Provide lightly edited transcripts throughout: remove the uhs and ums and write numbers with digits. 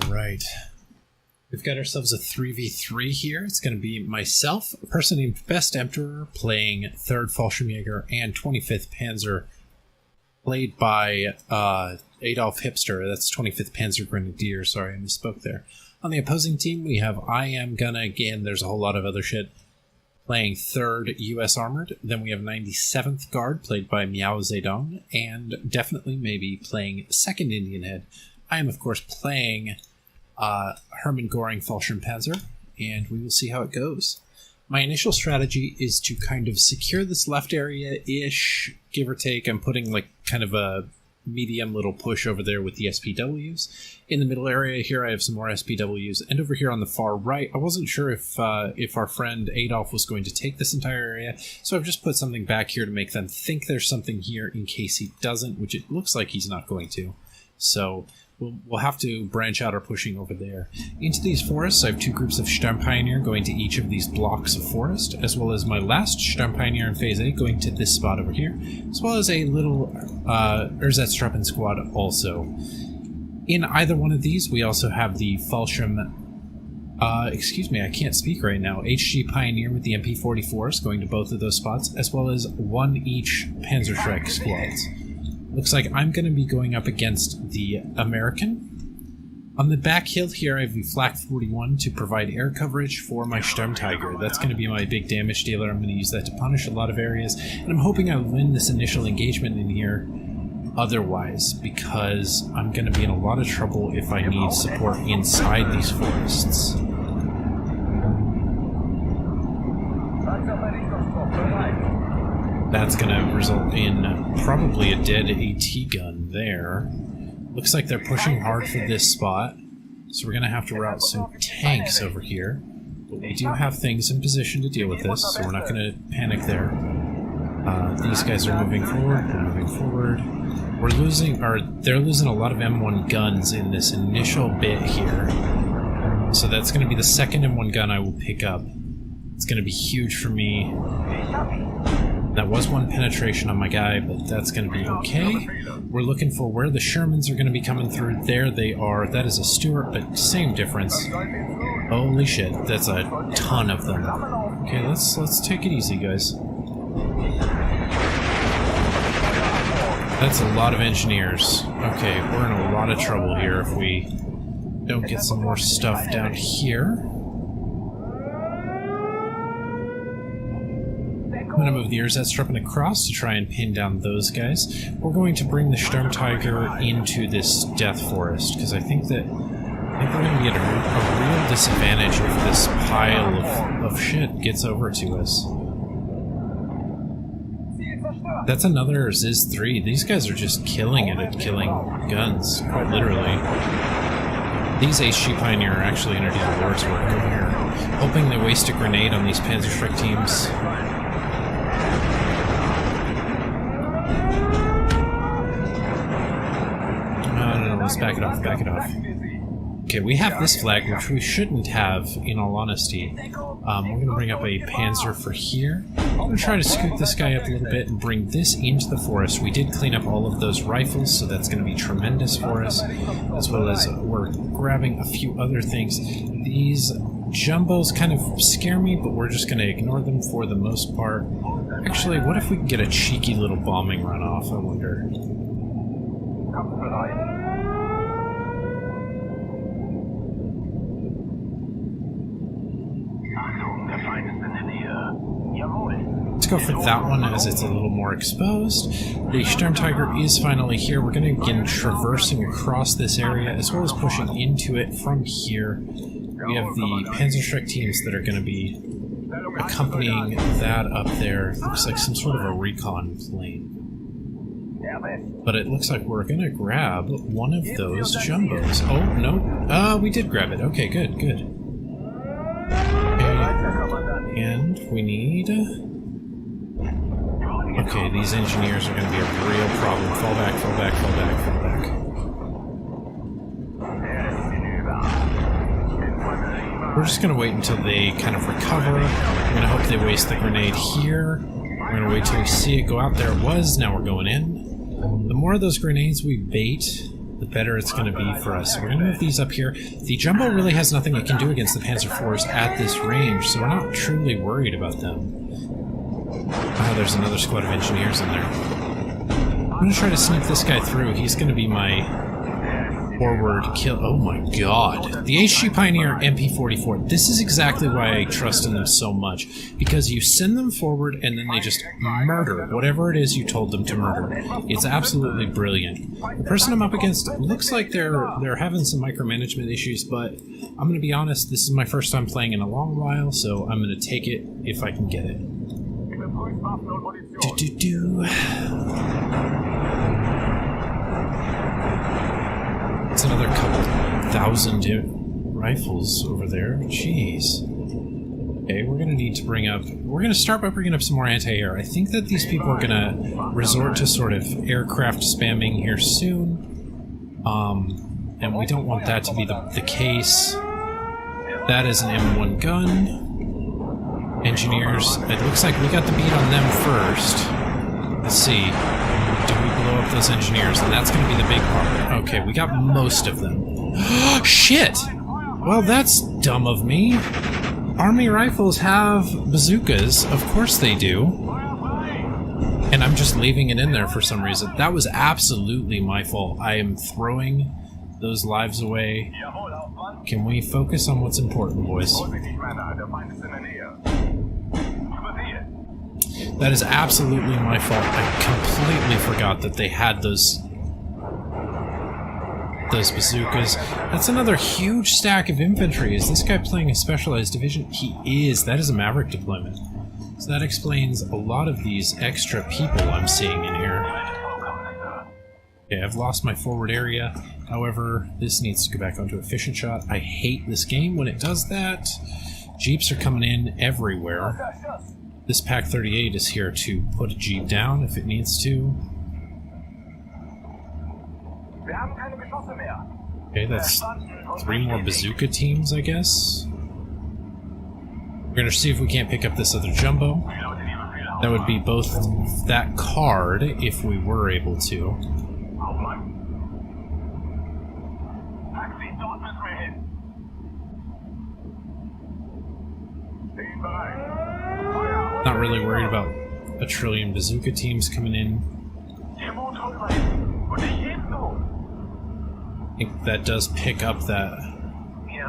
Alright. We've got ourselves a 3v3 here. It's going to be myself, a person named Best Emperor, playing 3rd Fallshirm Jaeger and 25th Panzer, played by Adolf Hipster. That's 25th Panzer Grenadier. Sorry, I misspoke there. On the opposing team, we have I Am Gonna, again, there's a whole lot of other shit, playing 3rd US Armored. Then we have 97th Guard, played by Miao Zedong, and definitely maybe playing 2nd Indian Head. I am, of course, playing Hermann Göring Fallschirm Panzer, and we will see how it goes. My initial strategy is to kind of secure this left area-ish, give or take. I'm putting like kind of a medium little push over there with the SPWs. In the middle area here, I have some more SPWs, and over here on the far right, I wasn't sure if our friend Adolf was going to take this entire area, so I've just put something back here to make them think there's something here in case he doesn't, which it looks like he's not going to. So we'll have to branch out our pushing over there. Into these forests, I have 2 groups of Sturmpioneer going to each of these blocks of forest, as well as my last Sturmpioneer in Phase A going to this spot over here, as well as a little Ersatztruppen squad also. In either one of these, we also have the Fallschirm, excuse me, I can't speak right now, HG Pioneer with the MP44s going to both of those spots, as well as 1 each Panzerschreck squads. Looks like I'm going to be going up against the American. On the back hill here, I have the Flak 41 to provide air coverage for my Sturmtiger. That's going to be my big damage dealer. I'm going to use that to punish a lot of areas, and I'm hoping I win this initial engagement in here otherwise, because I'm going to be in a lot of trouble if I need support inside these forests. That's going to result in probably a dead AT gun there. Looks like they're pushing hard for this spot, so we're going to have to route some tanks over here. But we do have things in position to deal with this, so we're not going to panic there. These guys are moving forward, we're moving forward. We're losing, or they're losing a lot of M1 guns in this initial bit here. So that's going to be the second M1 gun I will pick up. It's going to be huge for me. That was 1 penetration on my guy, but that's going to be okay. We're looking for where the Shermans are going to be coming through. There they are. That is a Stuart, but same difference. Holy shit, that's a ton of them. Okay, let's take it easy, guys. That's a lot of engineers. Okay, we're in a lot of trouble here if we don't get some more stuff down here. I'm going to move the Ersatztruppen across to try and pin down those guys. We're going to bring the Sturmtiger into this death forest, because I think we're going to get a real disadvantage if this pile of shit gets over to us. That's another Ziz 3. These guys are just killing it at killing guns, quite literally. These HG Pioneer are actually going to do the Lord's work over here. Hoping they waste a grenade on these Panzerschreck teams. Let's back it off, back it off. Okay, we have this flag, which we shouldn't have, in all honesty. We're going to bring up a Panzer for here. I'm going to try to scoot this guy up a little bit and bring this into the forest. We did clean up all of those rifles, so that's going to be tremendous for us, as well as we're grabbing a few other things. These jumbos kind of scare me, but we're just going to ignore them for the most part. Actually, what if we can get a cheeky little bombing run off, I wonder? Let's go for that one as it's a little more exposed. The Sturmtiger is finally here. We're going to begin traversing across this area as well as pushing into it from here. We have the Panzerschreck teams that are going to be accompanying that up there. Looks like some sort of a recon plane. But it looks like we're going to grab one of those jumbos. Oh, no. We did grab it. Okay, good, good. Okay. And we need... Okay, these engineers are going to be a real problem. Fall back, fall back, fall back, fall back. We're just going to wait until they kind of recover. I'm going to hope they waste the grenade here. We're going to wait till we see it go out. There it was. Now we're going in. The more of those grenades we bait, the better it's going to be for us. So we're going to move these up here. The Jumbo really has nothing it can do against the Panzer IVs at this range, so we're not truly worried about them. Oh, there's another squad of engineers in there. I'm going to try to sneak this guy through. He's going to be my forward kill. Oh my god. The HG Pioneer MP44. This is exactly why I trust in them so much. Because you send them forward and then they just murder whatever it is you told them to murder. It's absolutely brilliant. The person I'm up against looks like they're having some micromanagement issues, but I'm going to be honest, this is my first time playing in a long while, so I'm going to take it if I can get it. It's another couple thousand rifles over there. Jeez. Okay, we're going to need to bring up... We're going to start by bringing up some more anti-air. I think that these people are going to resort to sort of aircraft spamming here soon. And we don't want that to be the case. That is an M1 gun. Engineers. It looks like we got the beat on them first. Let's see. Do we blow up those engineers? And that's going to be the big part. Okay, we got most of them. Shit! Well, that's dumb of me. Army rifles have bazookas. Of course they do. And I'm just leaving it in there for some reason. That was absolutely my fault. I am throwing those lives away. Can we focus on what's important, boys? That is absolutely my fault. I completely forgot that they had those bazookas. That's another huge stack of infantry. Is this guy playing a specialized division? He is. That is a Maverick deployment. So that explains a lot of these extra people I'm seeing in here. Okay, I've lost my forward area. However, this needs to go back onto efficient shot. I hate this game when it does that. Jeeps are coming in everywhere. This Pack 38 is here to put a Jeep down if it needs to. Okay, that's 3 more bazooka teams, I guess. We're gonna see if we can't pick up this other Jumbo. That would be both that card, if we were able to. Not really worried about a trillion bazooka teams coming in. I think that does pick up that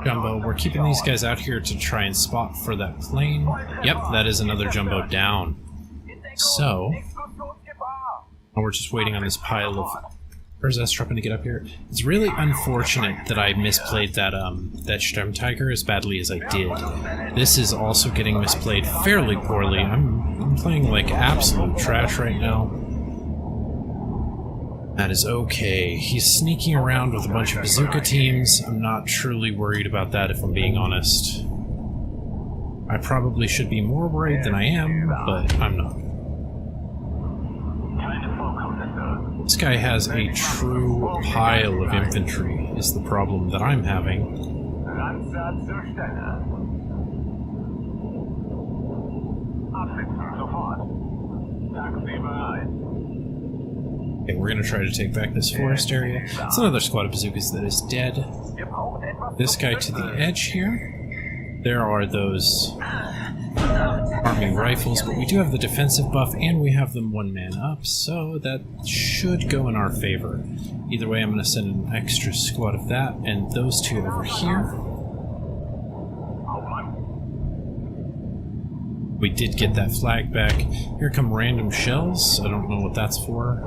Jumbo. We're keeping these guys out here to try and spot for that plane. Yep, that is another Jumbo down. So, we're just waiting on this pile of... Where's S-Trupping to get up here? It's really unfortunate that I misplayed that Sturmtiger as badly as I did. This is also getting misplayed fairly poorly. I'm playing like absolute trash right now. That is okay. He's sneaking around with a bunch of bazooka teams. I'm not truly worried about that, if I'm being honest. I probably should be more worried than I am, but I'm not. This guy has a true pile of infantry, is the problem that I'm having. Okay, we're going to try to take back this forest area. It's another squad of bazookas that is dead. This guy to the edge here. There are those army rifles, but we do have the defensive buff, and we have them 1 man up, so that should go in our favor. Either way, I'm going to send an extra squad of that, and those 2 over here. We did get that flag back. Here come random shells. I don't know what that's for.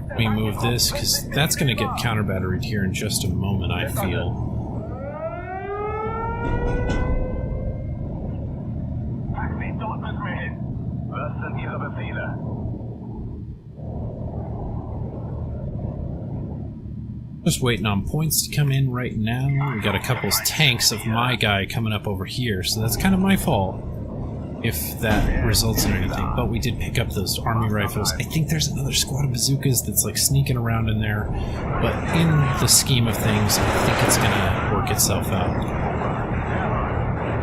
Let me move this, because that's going to get counter-batteried here in just a moment, I feel. Just waiting on points to come in right now. We got a couple tanks of my guy coming up over here, so that's kind of my fault if that results in anything. But we did pick up those army rifles. I think there's another squad of bazookas that's like sneaking around in there, but in the scheme of things, I think it's gonna work itself out.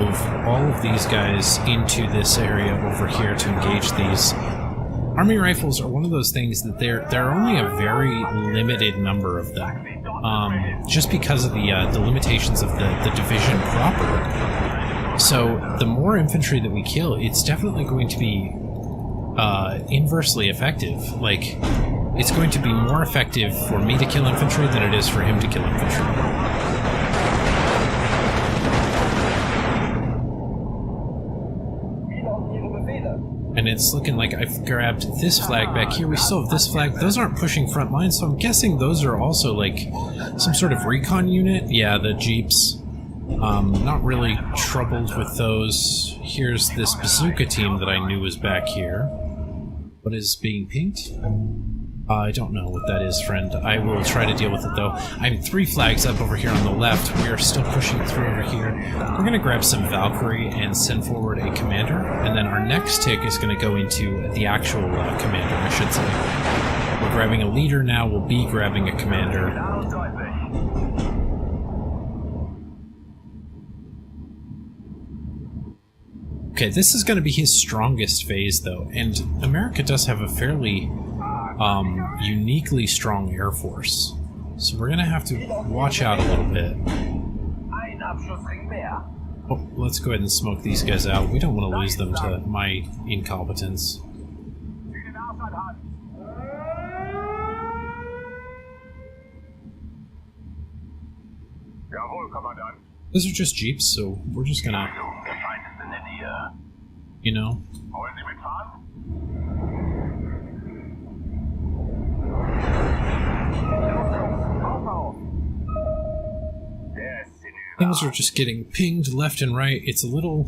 Move all of these guys into this area over here to engage these Army rifles are one of those things that there are only a very limited number of them, just because of the limitations of the division proper. So the more infantry that we kill, it's definitely going to be inversely effective. Like, it's going to be more effective for me to kill infantry than it is for him to kill infantry. And it's looking like I've grabbed this flag back here. We still have this flag. Those aren't pushing front lines, so I'm guessing those are also like some sort of recon unit. Yeah, the jeeps. Not really troubled with those. Here's this bazooka team that I knew was back here. What is being pinged? I don't know what that is, friend. I will try to deal with it, though. I'm 3 flags up over here on the left. We are still pushing through over here. We're going to grab some Valkyrie and send forward a commander, and then our next tick is going to go into the actual commander, I should say. We're grabbing a leader now. We'll be grabbing a commander. Okay, this is going to be his strongest phase, though, and America does have a fairly uniquely strong Air Force. So we're going to have to watch out a little bit. Oh, let's go ahead and smoke these guys out. We don't want to lose them to my incompetence. Those are just jeeps, so we're just going to, you know... Things are just getting pinged left and right. It's a little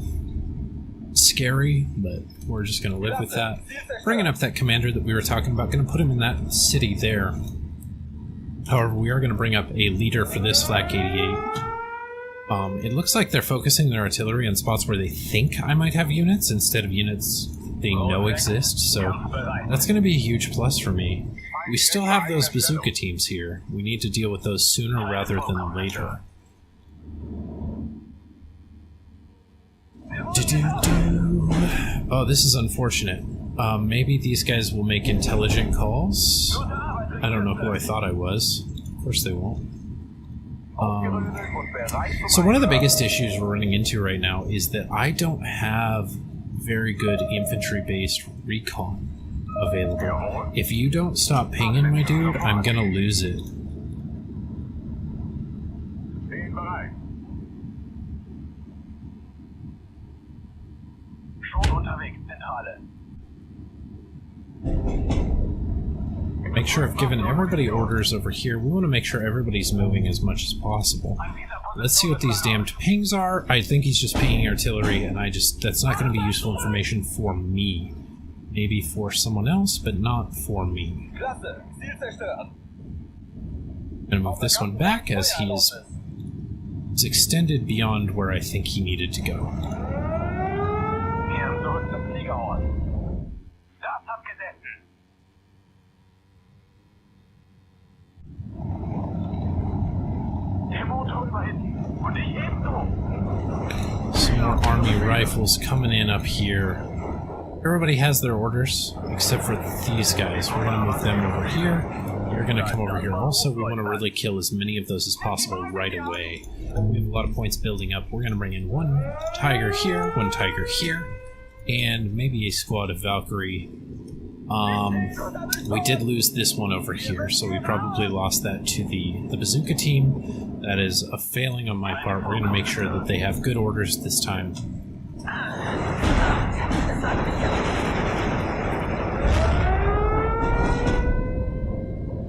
scary, but we're just going to live with that. Bringing up that commander that we were talking about, going to put him in that city there. However, we are going to bring up a leader for this Flak 88. It looks like they're focusing their artillery on spots where they think I might have units instead of units they know exist, so that's going to be a huge plus for me. We still have those bazooka teams here. We need to deal with those sooner rather than later. Oh, this is unfortunate. Maybe these guys will make intelligent calls. I don't know who I thought I was. Of course they won't. So one of the biggest issues we're running into right now is that I don't have very good infantry-based recon available. If you don't stop pinging my dude, I'm gonna lose it. Make sure I've given everybody orders over here. We want to make sure everybody's moving as much as possible. Let's see what these damned pings are. I think he's just pinging artillery, and that's not going to be useful information for me. Maybe for someone else, but not for me. I'm going to move this one back as he's extended beyond where I think he needed to go. Some more army rifles coming in up here. Everybody has their orders, except for these guys. We're going to move them over here. You're going to come over here also. We want to really kill as many of those as possible right away. We have a lot of points building up. We're going to bring in one Tiger here, one Tiger here, and maybe a squad of Valkyrie. We did lose this one over here, so we probably lost that to the bazooka team. That is a failing on my part. We're going to make sure that they have good orders this time.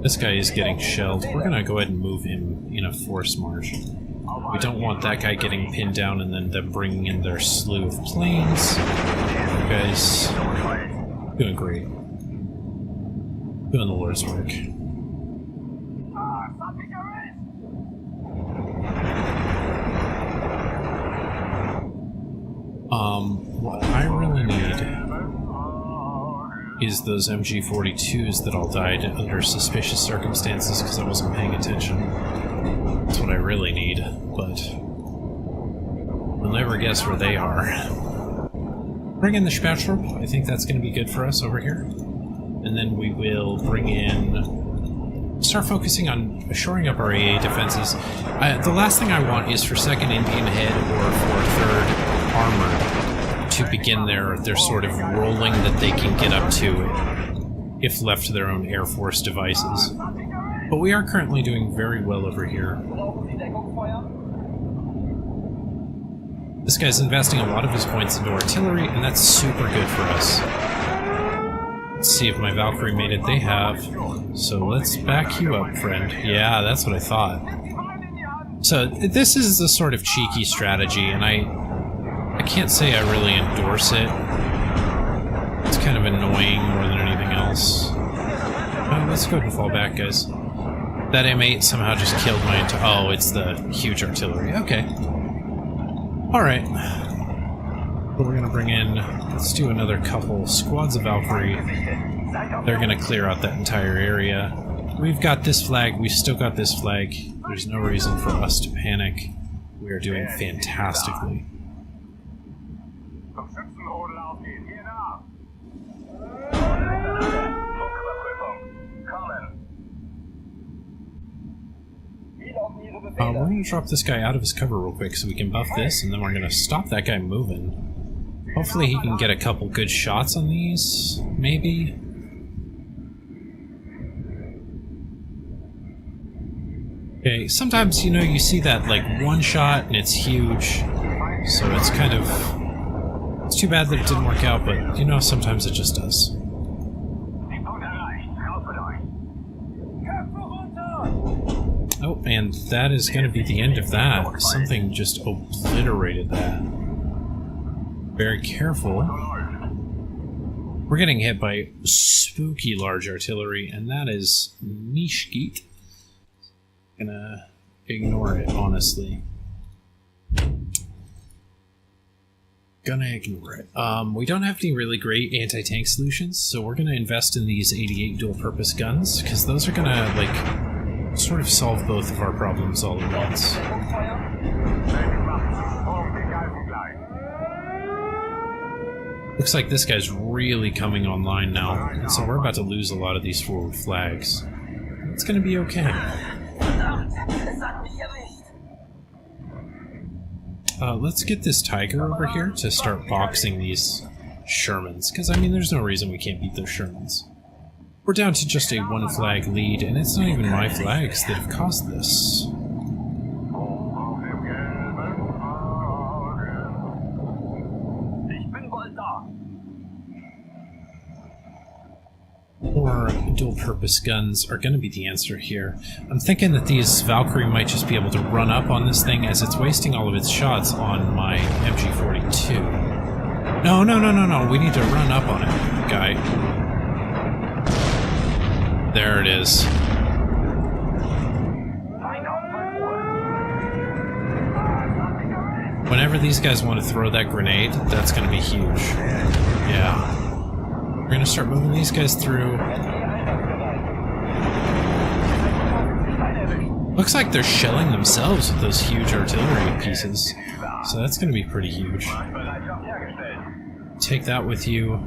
This guy is getting shelled. We're going to go ahead and move him in a force march. We don't want that guy getting pinned down and then them bringing in their slew of planes. You guys doing great. Doing the Lord's work. What I really need is those MG42s that all died under suspicious circumstances because I wasn't paying attention. That's what I really need, but we'll never guess where they are. Bring in the Spätrupp. I think that's going to be good for us over here. and then we will bring in... start focusing on shoring up our AA defenses. The last thing I want is for 2nd Indian Head or for 3rd Armored to begin their sort of rolling that they can get up to if left to their own Air Force devices. But we are currently doing very well over here. This guy's investing a lot of his points into artillery, and that's super good for us. Let's see if my Valkyrie made it. They have. So let's back you up, friend. Yeah, that's what I thought. So this is the sort of cheeky strategy, and I can't say I really endorse it. It's kind of annoying more than anything else. Let's go ahead and fall back, guys. That M8 somehow just killed my... oh, it's the huge artillery. Okay. Alright. We're gonna bring in... let's do another couple squads of Valkyrie. They're gonna clear out that entire area. We've got this flag. We've still got this flag. There's no reason for us to panic. We are doing fantastically. We're going to drop this guy out of his cover real quick so we can buff this, and then we're going to stop that guy moving. Hopefully he can get a couple good shots on these, maybe. Okay, sometimes, you know, you see that, like, one shot and it's huge, so it's kind of... it's too bad that it didn't work out, but, you know, sometimes it just does. Oh, and that is going to be the end of that. Something just obliterated that. Very careful. We're getting hit by spooky large artillery, and that is Nishkit. Gonna ignore it, honestly. Gonna ignore it. We don't have any really great anti-tank solutions, so we're gonna invest in these 88 dual-purpose guns, because those are gonna, like... sort of solve both of our problems all at once. Looks like this guy's really coming online now, and so we're about to lose a lot of these forward flags. It's gonna be okay. Let's get this Tiger over here to start boxing these Shermans, because, I mean, there's no reason we can't beat those Shermans. We're down to just a 1-flag lead, and it's not even my flags that have caused this. More dual-purpose guns are going to be the answer here. I'm thinking that these Valkyrie might just be able to run up on this thing as it's wasting all of its shots on my MG42. No, no, no, no, no. We need to run up on it, guy. There it is. Whenever these guys want to throw that grenade, that's going to be huge. Yeah. We're going to start moving these guys through. Looks like they're shelling themselves with those huge artillery pieces. So that's going to be pretty huge. Take that with you.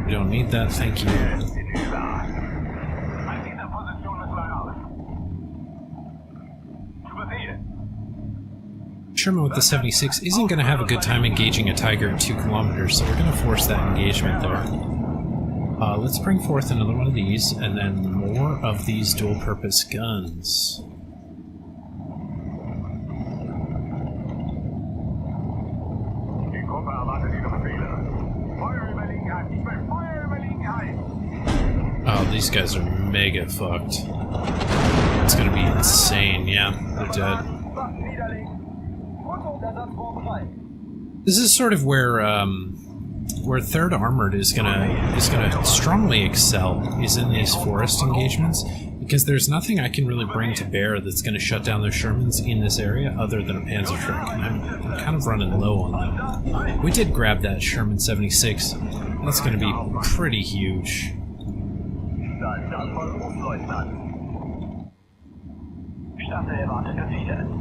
You don't need that, thank you. Sherman with the 76 isn't going to have a good time engaging a Tiger at 2 kilometers, so we're going to force that engagement there. Let's bring forth another one of these, and then more of these dual-purpose guns. Oh, these guys are mega fucked. It's going to be insane, yeah, they're dead. This is sort of where 3rd Armored is gonna strongly excel, is in these forest engagements, because there's nothing I can really bring to bear that's gonna shut down their Shermans in this area other than a Panzer truck, and I'm kind of running low on them. We did grab that Sherman 76. That's gonna be pretty huge.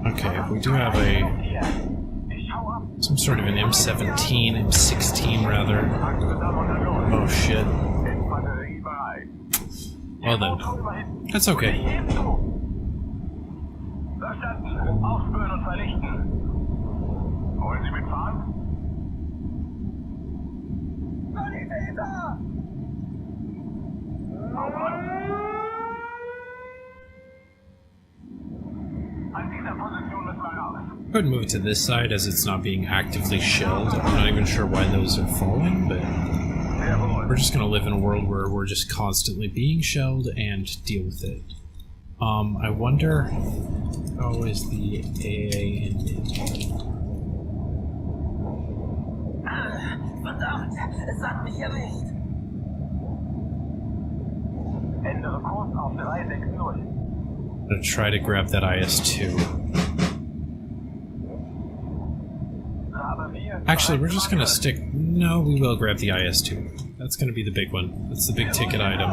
Okay, we do have some sort of an M17, M16 rather. Oh shit. Well then, that's okay. I would move it to this side as it's not being actively shelled. I'm not even sure why those are falling, but we're just going to live in a world where we're just constantly being shelled and deal with it. I wonder how is the AA ended? Verdammt, es hat mich erwischt. Ändere Kurs auf 360. I'm going to try to grab that IS-2. Actually, we're just going to stick... No, we will grab the IS-2. That's going to be the big one. That's the big ticket item.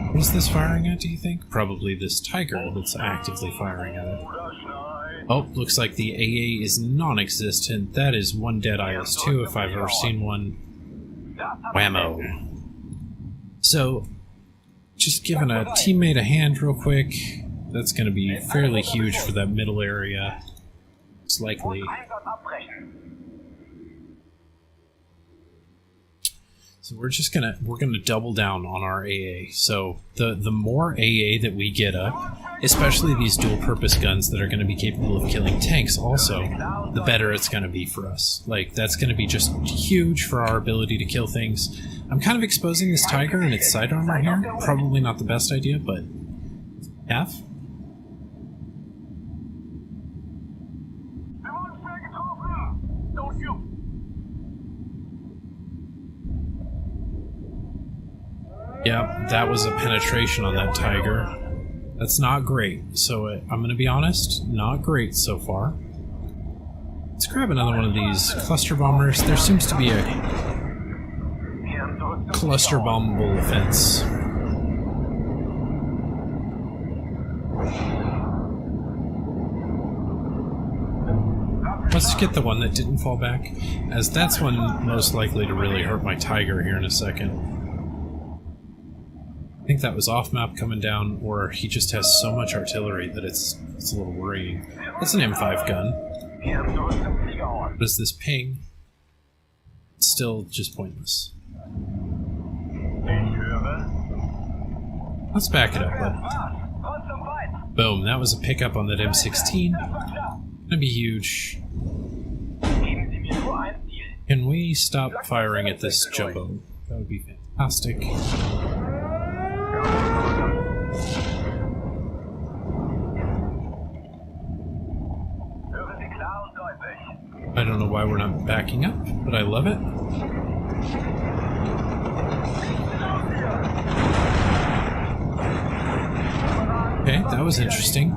What is this firing at, do you think? Probably this Tiger that's actively firing at it. Oh, looks like the AA is non-existent. That is one dead IS-2 if I've ever seen one. Whammo. So, just giving a teammate a hand real quick. That's going to be fairly huge for that middle area. It's likely. So we're gonna double down on our AA. So the more AA that we get up, especially these dual purpose guns that are gonna be capable of killing tanks also, the better it's gonna be for us. Like, that's gonna be just huge for our ability to kill things. I'm kind of exposing this Tiger and its side armor here. Probably not the best idea, but half. Yeah, that was a penetration on that Tiger. That's not great. So I'm going to be honest, not great so far. Let's grab another one of these cluster bombers. There seems to be a cluster bombable offense. Let's get the one that didn't fall back, as that's one most likely to really hurt my Tiger here in a second. I think that was off-map coming down, or he just has so much artillery that it's a little worrying. That's an M5 gun. What is this ping? It's still just pointless. Let's back it up, bud. Boom, that was a pickup on that M16. Gonna be huge. Can we stop firing at this jumbo? That would be fantastic. I don't know why we're not backing up, but I love it. Okay, that was interesting.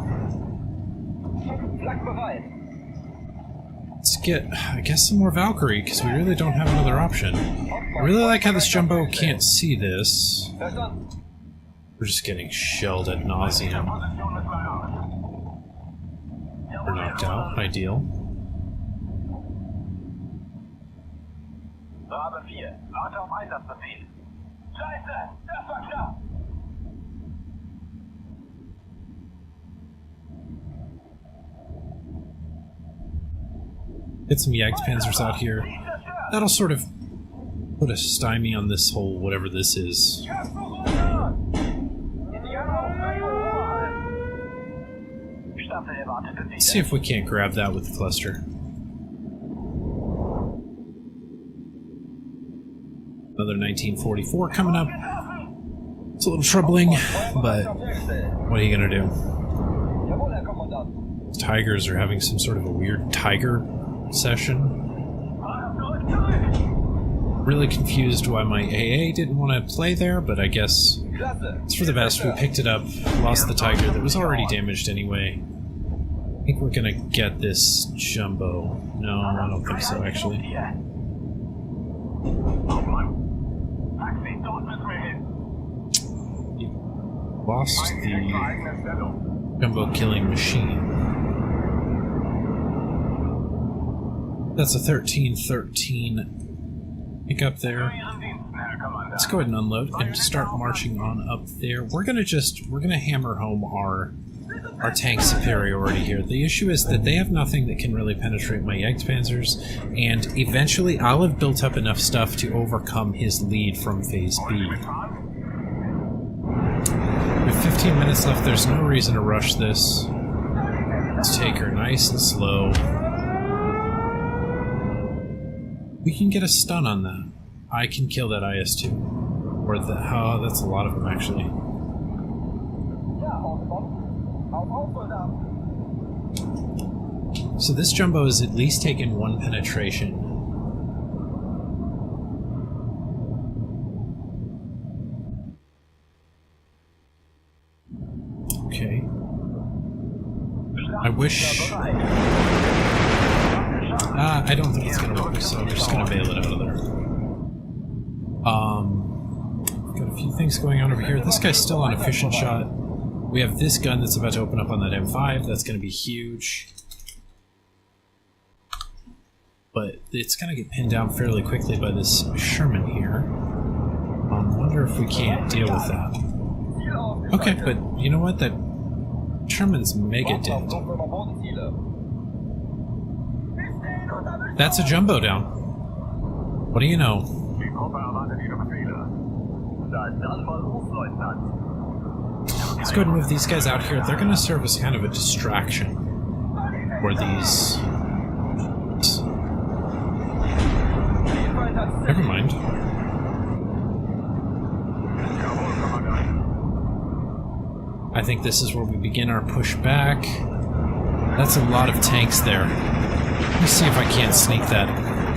Let's get, I guess, some more Valkyrie, because we really don't have another option. I really like how this jumbo can't see this. We're just getting shelled ad nauseum. We're knocked out. Ideal. Get some Jagdpanzers out here. That'll sort of put a stymie on this whole whatever this is. Let's see if we can't grab that with the cluster. Another 1944 coming up. It's a little troubling, but what are you gonna do? Tigers are having some sort of a weird tiger session. Really confused why my AA didn't want to play there, but I guess it's for the best. We picked it up, lost the Tiger that was already damaged anyway. I think we're gonna get this jumbo. No, I don't think so, actually. Lost the jumbo killing machine. That's a 13-13 pick up there. Let's go ahead and unload and start marching on up there. We're gonna hammer home our tank superiority here. The issue is that they have nothing that can really penetrate my Jagdpanzers, and eventually I'll have built up enough stuff to overcome his lead from Phase B. With 15 minutes left, there's no reason to rush this. Let's take her nice and slow. We can get a stun on that. I can kill that IS-2. Or that's a lot of them, actually. So this jumbo has at least taken one penetration. Okay. I wish... I don't think it's going to work, so I'm just going to bail it out of there. Got a few things going on over here. This guy's still on efficient shot. We have this gun that's about to open up on that M5. That's going to be huge. But it's going to get pinned down fairly quickly by this Sherman here. Wonder if we can't deal with that. Okay, but you know what? That Sherman's mega dead. That's a jumbo down. What do you know? Let's go ahead and move these guys out here. They're going to serve as kind of a distraction for these. Never mind. I think this is where we begin our push back. That's a lot of tanks there. Let me see if I can't sneak that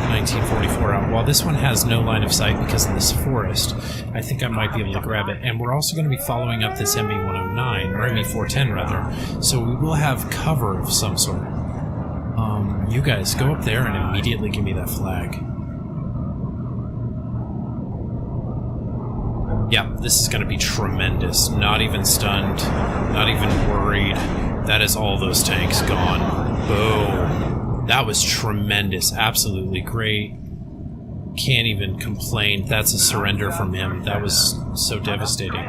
1944 out. While this one has no line of sight because of this forest, I think I might be able to grab it. And we're also going to be following up this ME-109, or ME-410 rather, so we will have cover of some sort. You guys, go up there and immediately give me that flag. Yeah, this is going to be tremendous. Not even stunned, not even worried. That is all those tanks gone. Boom. That was tremendous. Absolutely great. Can't even complain. That's a surrender from him. That was so devastating.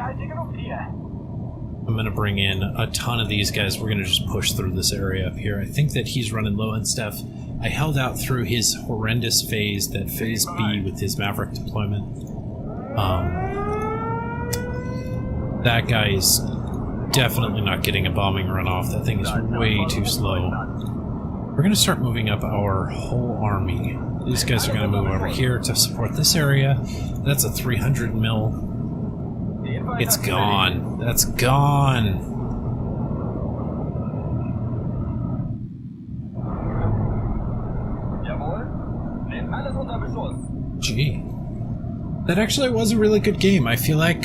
I'm going to bring in a ton of these guys. We're going to just push through this area up here. I think that he's running low on stuff. I held out through his horrendous phase, that Phase B with his Maverick deployment. That guy is definitely not getting a bombing run off. That thing is way too slow. We're going to start moving up our whole army. These guys are going to move over here to support this area. That's a 300 mil. It's gone. That's gone. Gee. That actually was a really good game. I feel like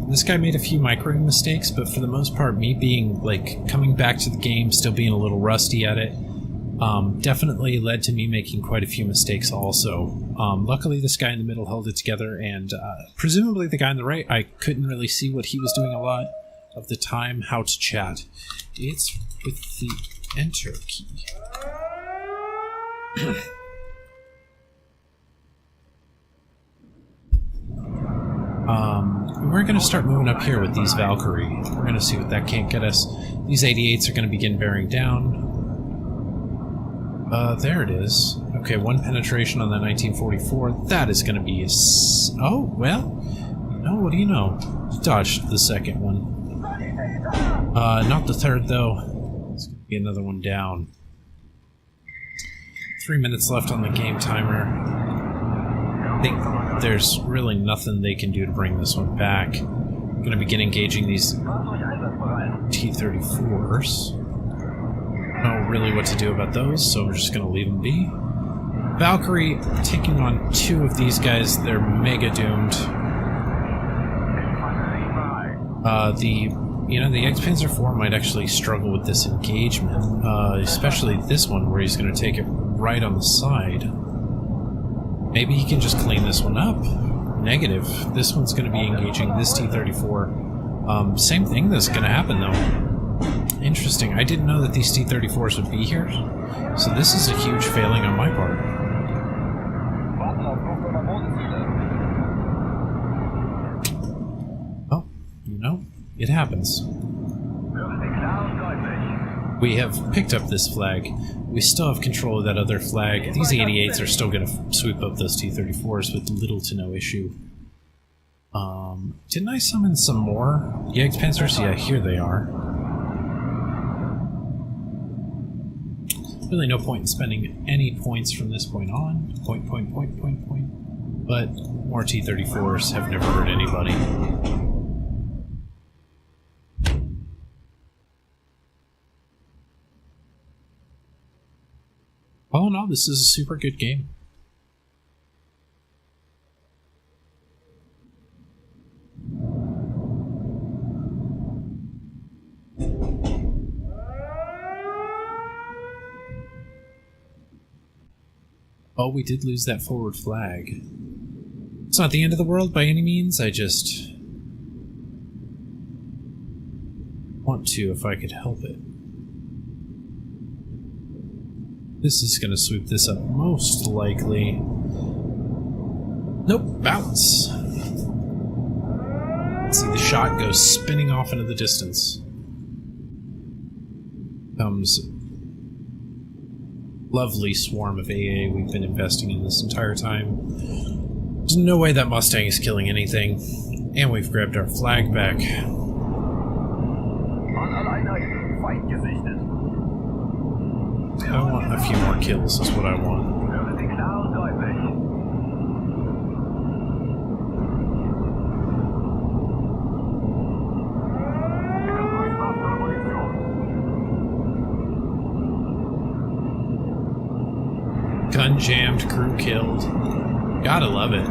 this guy made a few micro mistakes, but for the most part, me being, like, coming back to the game, still being a little rusty at it, definitely led to me making quite a few mistakes also. Luckily, this guy in the middle held it together, and presumably the guy on the right, I couldn't really see what he was doing a lot of the time. How to chat. It's with the Enter key. We're going to start moving up here with these Valkyrie. We're going to see what that can't get us. These 88s are going to begin bearing down. There it is. Okay, one penetration on that 1944. That is going to be a... Oh, well, you know, what do you know? Dodged the second one. Not the third, though. It's going to be another one down. 3 minutes left on the game timer. I think there's really nothing they can do to bring this one back. I'm going to begin engaging these T-34s. I don't know really what to do about those, so we're just going to leave them be. Valkyrie taking on two of these guys. They're mega doomed. The X-Panzer IV might actually struggle with this engagement, especially this one where he's going to take it right on the side. Maybe he can just clean this one up. Negative. This one's going to be engaging this T-34. Same thing that's going to happen, though. Interesting. I didn't know that these T-34s would be here. So this is a huge failing on my part. It happens. We have picked up this flag. We still have control of that other flag. These 88s are still going to sweep up those T-34s with little to no issue. Didn't I summon some more Jägerpanzers? Yeah, here they are. Really no point in spending any points from this point on. Point. But more T-34s have never hurt anybody. All in all, this is a super good game. Oh, we did lose that forward flag. It's not the end of the world by any means, I just want to if I could help it. This is going to sweep this up most likely. Nope, bounce. Let's see, the shot goes spinning off into the distance. Comes lovely swarm of AA we've been investing in this entire time. There's no way that Mustang is killing anything. And we've grabbed our flag back. I want a few more kills is what I want. Gun jammed, crew killed. Gotta love it.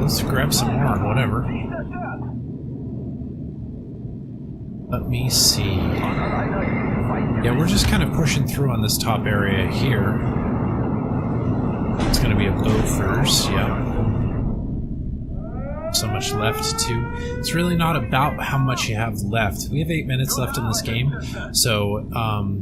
Let's grab some more, whatever. Let me see. Yeah, we're just kind of pushing through on this top area here. It's going to be a Bofors, yeah. So much left, too. It's really not about how much you have left. We have 8 minutes left in this game, so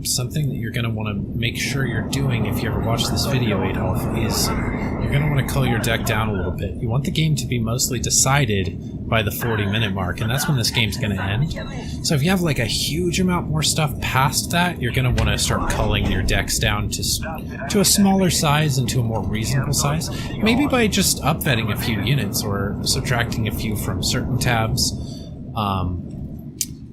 something that you're going to want to make sure you're doing if you ever watch this video, Adolf, is you're going to want to cull your deck down a little bit. You want the game to be mostly decided by the 40-minute mark, and that's when this game's going to end. So if you have like a huge amount more stuff past that, you're going to want to start culling your decks down to a smaller size and to a more reasonable size. Maybe by just upvetting a few units or subtracting a few from certain tabs.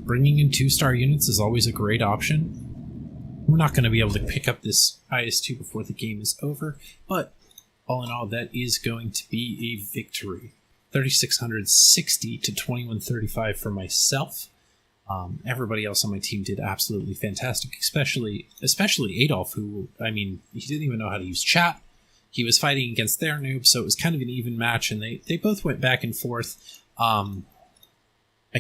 Bringing in 2-star units is always a great option. We're not going to be able to pick up this IS-2 before the game is over, but all in all, that is going to be a victory. 3,660 to 2,135 for myself. Everybody else on my team did absolutely fantastic, especially Adolf, who, I mean, he didn't even know how to use chat. He was fighting against their noob, so it was kind of an even match, and they both went back and forth. I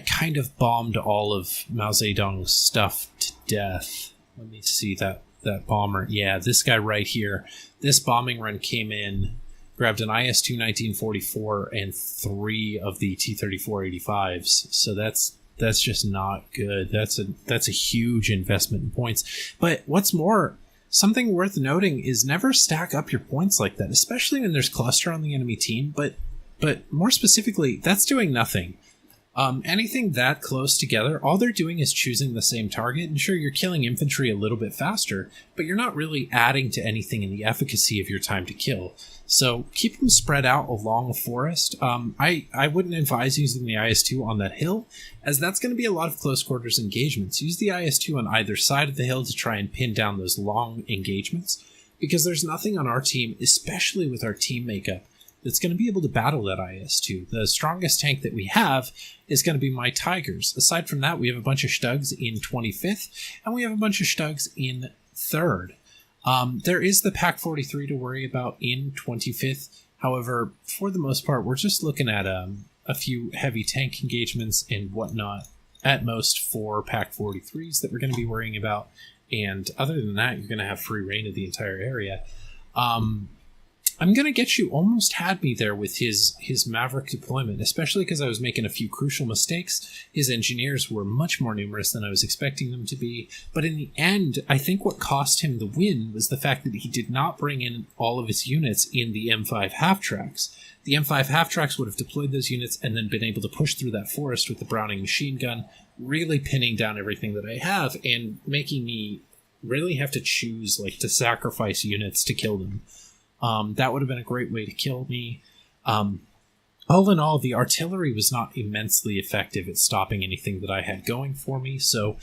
kind of bombed all of Mao Zedong's stuff to death. Let me see that bomber. Yeah, this guy right here. This bombing run came in, grabbed an IS-2 1944 and 3 of the T-34-85s. So that's just not good. That's a huge investment in points. But what's more, something worth noting is never stack up your points like that, especially when there's cluster on the enemy team. But more specifically, that's doing nothing. Anything that close together, all they're doing is choosing the same target, and sure, you're killing infantry a little bit faster, but you're not really adding to anything in the efficacy of your time to kill. So keep them spread out along the forest. I wouldn't advise using the IS-2 on that hill, as that's going to be a lot of close quarters engagements. Use the IS-2 on either side of the hill to try and pin down those long engagements, because there's nothing on our team, especially with our team makeup, that's going to be able to battle that IS-2. The strongest tank that we have is going to be my Tigers. Aside from that, we have a bunch of Stugs in 25th, and we have a bunch of Stugs in 3rd. There is the PaK-43 to worry about in 25th. However, for the most part, we're just looking at a few heavy tank engagements and whatnot. At most 4 PaK-43s that we're going to be worrying about. And other than that, you're going to have free reign of the entire area. I'm going to get you almost had me there with his Maverick deployment, especially because I was making a few crucial mistakes. His engineers were much more numerous than I was expecting them to be. But in the end, I think what cost him the win was the fact that he did not bring in all of his units in the M5 half-tracks. The M5 half-tracks would have deployed those units and then been able to push through that forest with the Browning machine gun, really pinning down everything that I have and making me really have to choose, like, to sacrifice units to kill them. That would have been a great way to kill me. All in all, the artillery was not immensely effective at stopping anything that I had going for me, so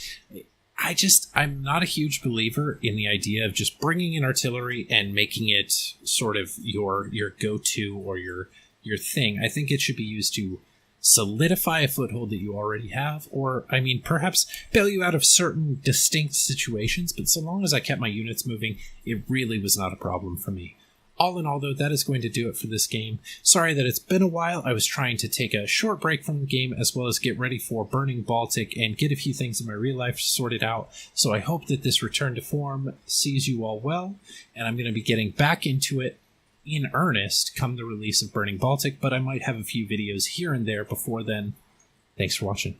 I'm not a huge believer in the idea of just bringing in artillery and making it sort of your go-to or your thing. I think it should be used to solidify a foothold that you already have, or, I mean, perhaps bail you out of certain distinct situations, but so long as I kept my units moving, it really was not a problem for me. All in all, though, that is going to do it for this game. Sorry that it's been a while. I was trying to take a short break from the game as well as get ready for Burning Baltic and get a few things in my real life sorted out. So I hope that this return to form sees you all well, and I'm going to be getting back into it in earnest come the release of Burning Baltic, but I might have a few videos here and there before then. Thanks for watching.